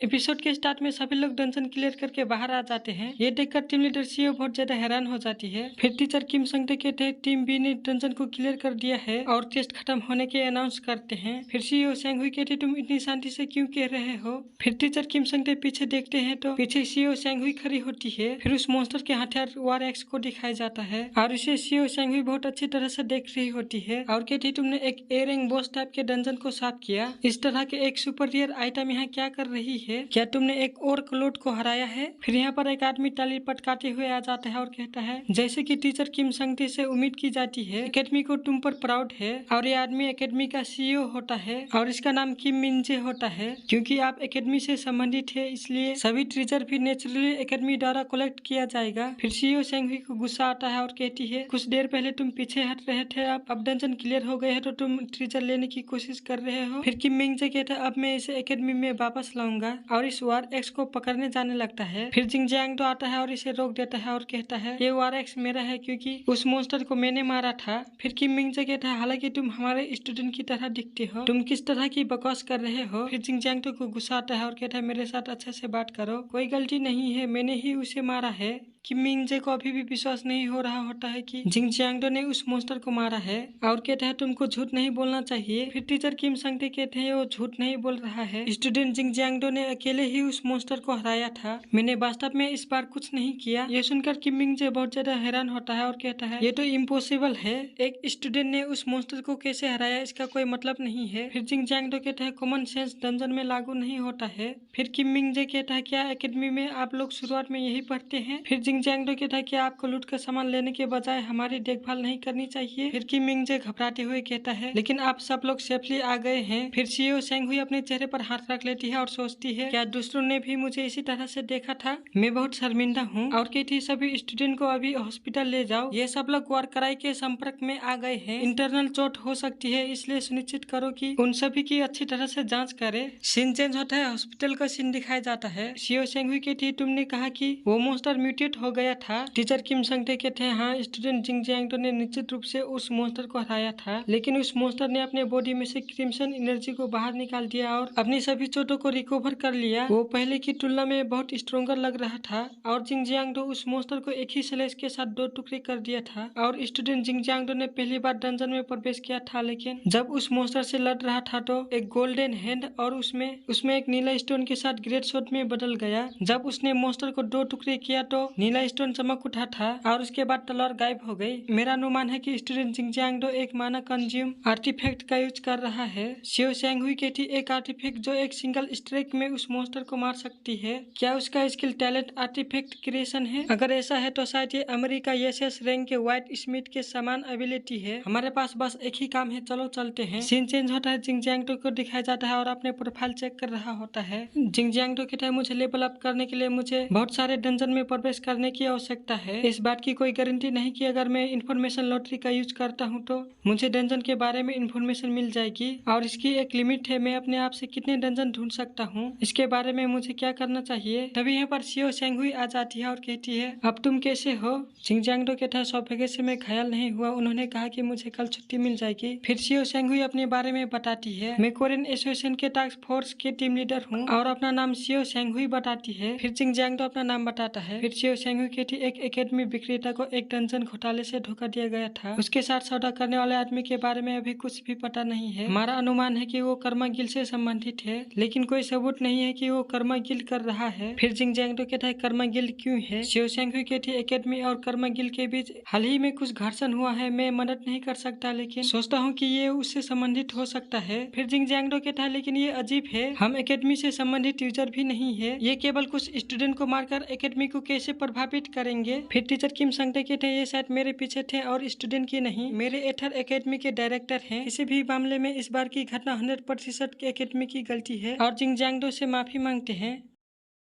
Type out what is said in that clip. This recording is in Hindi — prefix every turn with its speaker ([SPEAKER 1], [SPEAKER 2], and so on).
[SPEAKER 1] एपिसोड के स्टार्ट में सभी लोग डंजन क्लियर करके बाहर आ जाते हैं। ये देखकर टीम लीडर सीओ बहुत ज्यादा हैरान हो जाती है। फिर टीचर किम संगते कहते हैं टीम बी ने डंजन को क्लियर कर दिया है और टेस्ट खत्म होने के अनाउंस करते हैं। फिर सीओ सेंग हुई कहते तुम इतनी शांति से क्यों कह रहे हो। फिर टीचर किम संगते पीछे देखते हैं तो पीछे सीओ सेंग हुई खड़ी होती है। फिर उस मॉन्स्टर के हथियार वार एक्स को दिखाया जाता है और इसे सीओ सेंग हुई बहुत अच्छी तरह से देख रही होती है और कहती तुमने एक ए रैंक बॉस टाइप के डंजन को साफ किया। इस तरह के एक सुपर रियर आइटम यहाँ क्या कर रही है, क्या तुमने एक और क्लोड को हराया है। फिर यहाँ पर एक आदमी ताली पटकाते हुए आ जाता है और कहता है जैसे कि टीचर किम संगते से उम्मीद की जाती है एकेडमी को तुम पर प्राउड है और ये आदमी एकेडमी का सीईओ होता है और इसका नाम किम मिनजे होता है। क्योंकि आप एकेडमी से संबंधित है इसलिए सभी ट्रेजर भी नेचुरली एकेडमी द्वारा कलेक्ट किया जाएगा। फिर सीईओ सेंगहुई को गुस्सा आता है और कहती है कुछ देर पहले तुम पीछे हट रहे थे, अब डंजन क्लियर हो गए हैं तो तुम ट्रेजर लेने की कोशिश कर रहे हो। फिर किम मिनजे कहता है अब मैं इसे एकेडमी में वापस लाऊंगा और इस वार एक्स को पकड़ने जाने लगता है। फिर जिंगजियांग तो आता है और इसे रोक देता है और कहता है ये वार एक्स मेरा है क्योंकि उस मॉन्स्टर को मैंने मारा था। फिर किम मिनजे कहता है हालांकि तुम हमारे स्टूडेंट की तरह दिखते हो, तुम किस तरह की बकवास कर रहे हो। फिर जिंगजियांग तो को गुस्सा आता है और कहता है मेरे साथ अच्छे से बात करो, कोई गलती नहीं है, मैंने ही उसे मारा है। किम मिनजे को अभी भी विश्वास नहीं हो रहा होता है कि जिंगजियांगडो ने उस मॉन्स्टर को मारा है और कहता है तुमको झूठ नहीं बोलना चाहिए। फिर टीचर किम संगते कहते हैं वो झूठ नहीं बोल रहा है, स्टूडेंट जिंगजियांगडो ने अकेले ही उस मॉन्स्टर को हराया था, मैंने वास्तव में इस बार कुछ नहीं किया। ये सुनकर किम मिनजे बहुत ज्यादा हैरान होता है और कहता है ये तो इम्पॉसिबल है, एक स्टूडेंट ने उस मॉन्स्टर को कैसे हराया इसका कोई मतलब नहीं है। फिर जिंगजियांगडो कहता है कॉमन सेंस डंजन में लागू नहीं होता है। फिर किम मिनजे कहता है क्या एकेडमी में आप लोग शुरुआत में यही पढ़ते हैं। फिर जिंगजियांगडो कहता है कि आपको लूट कर सामान लेने के बजाय हमारी देखभाल नहीं करनी चाहिए। फिर किम मिनजे घबराते हुए कहता है लेकिन आप सब लोग सेफली आ गए हैं। फिर सीईओ सेंग हुई अपने चेहरे पर हाथ रख लेती है और सोचती है क्या दूसरों ने भी मुझे इसी तरह से देखा था, मैं बहुत शर्मिंदा हूँ। और कहती सभी स्टूडेंट को अभी हॉस्पिटल ले जाओ, ये सब लोग वारकराई के संपर्क में आ गए हैं, इंटरनल चोट हो सकती है इसलिए सुनिश्चित करो कि उन सभी की अच्छी तरह से जांच करे। सीन चेंज होता है, हॉस्पिटल का सीन दिखाया जाता है। सीईओ सेंग हुई कहती तुमने कहा कि वो मॉन्स्टर म्यूटेट हो गया था। टीचर किम संगते कहते हैं हाँ, स्टूडेंट जिंगजियांगडो ने निश्चित रूप से उस मॉन्स्टर को हराया था, लेकिन उस मॉन्स्टर ने अपने बॉडी में से क्रिम्सन एनर्जी को बाहर निकाल दिया और अपनी सभी चोटों को रिकवर कर लिया। वो पहले की तुलना में बहुत स्ट्रोंगर लग रहा था और जिंगजियांगडो उस मॉन्स्टर को एक ही स्लैश के साथ 2 टुकड़े कर दिया था। और स्टूडेंट जिंगजियांगडो ने पहली बार डंजन में प्रवेश किया था, लेकिन जब उस मॉन्स्टर से लड़ रहा था तो एक गोल्डन हैंड और उसमें एक नीला स्टोन के साथ ग्रेट शॉट में बदल गया। जब उसने मॉन्स्टर को 2 टुकड़े किया तो नीला स्टोन चमक उठा था और उसके बाद तलवार गायब हो गई। मेरा अनुमान है कि स्टूडेंट जिंगजियांगडो एक माना कंज्यूम आर्टिफैक्ट का यूज कर रहा है। सीईओ सेंग हुई कहती एक आर्टिफैक्ट जो एक सिंगल स्ट्राइक में उस मॉन्स्टर को मार सकती है, क्या उसका स्किल टैलेंट आर्टिफैक्ट क्रिएशन है। अगर ऐसा है तो शायद ये अमेरिका एसएस रैंक के व्हाइट स्मिथ के समान एबिलिटी है। हमारे पास बस एक ही काम है, चलो चलते हैं। सीन चेंज होता है, जिंगजियांगडो को दिखाया जाता है और अपने प्रोफाइल चेक कर रहा होता है। जिंगजियांगडो कहता है मुझे लेवल अप करने के लिए मुझे बहुत सारे डंजन में प्रवेश करने की आवश्यकता है। इस बात की कोई गारंटी नहीं कि अगर मैं इन्फॉर्मेशन लॉटरी का यूज करता हूँ तो मुझे डंजन के बारे में इन्फॉर्मेशन मिल जाएगी और इसकी एक लिमिट है, मैं अपने आप से कितने डंजन ढूंढ सकता हूँ, इसके बारे में मुझे क्या करना चाहिए। तभी यहाँ पर सीईओ सेंग हुई आ जाती है और कहती है अब तुम कैसे हो। जिंगजियांगडो कहता है सौभाग्य से मैं घायल नहीं हुआ, उन्होंने कहा कि मुझे कल छुट्टी मिल जाएगी। फिर सीईओ सेंग हुई अपने बारे में बताती है मैं कोरियन एसोसिएशन के टास्क फोर्स के टीम लीडर हूँ और अपना नाम सीईओ सेंग हुई बताती है। फिर जिंगजियांगडो अपना नाम बताता है। फिर सीईओ सेंग हुई कहती एक एकेडमी विक्रेता को एक डंजन घोटाले से धोखा दिया गया था, उसके साथ सौदा करने वाले आदमी के बारे में अभी कुछ भी पता नहीं है। हमारा अनुमान है कि वो कर्मा गिल्ड से संबंधित है, लेकिन कोई सबूत नहीं है कि वो कर्मा गिल्ड कर रहा है। फिर जिंगजियांगडो कहता है कर्मा गिल्ड क्यों है। सीईओ सेंग हुई कहती है एकेडमी और कर्मा गिल्ड के बीच हाल ही में कुछ घर्षण हुआ है, मैं मदद नहीं कर सकता लेकिन सोचता हूँ कि ये उससे संबंधित हो सकता है। फिर जिंगजियांगडो कहता है लेकिन ये अजीब है, हम एकेडमी से संबंधित यूजर भी नहीं है, ये केवल कुछ स्टूडेंट को मारकर एकेडमी को कैसे प्रभावित करेंगे। फिर टीचर किम संगते कहते हैं ये शायद मेरे पीछे थे और स्टूडेंट की नहीं, मेरे एथर एकेडमी के डायरेक्टर हैं, किसी भी मामले में इस बार की घटना 100% एकेडमी की गलती है और जिंगजियांगडो से माफी मांगते हैं।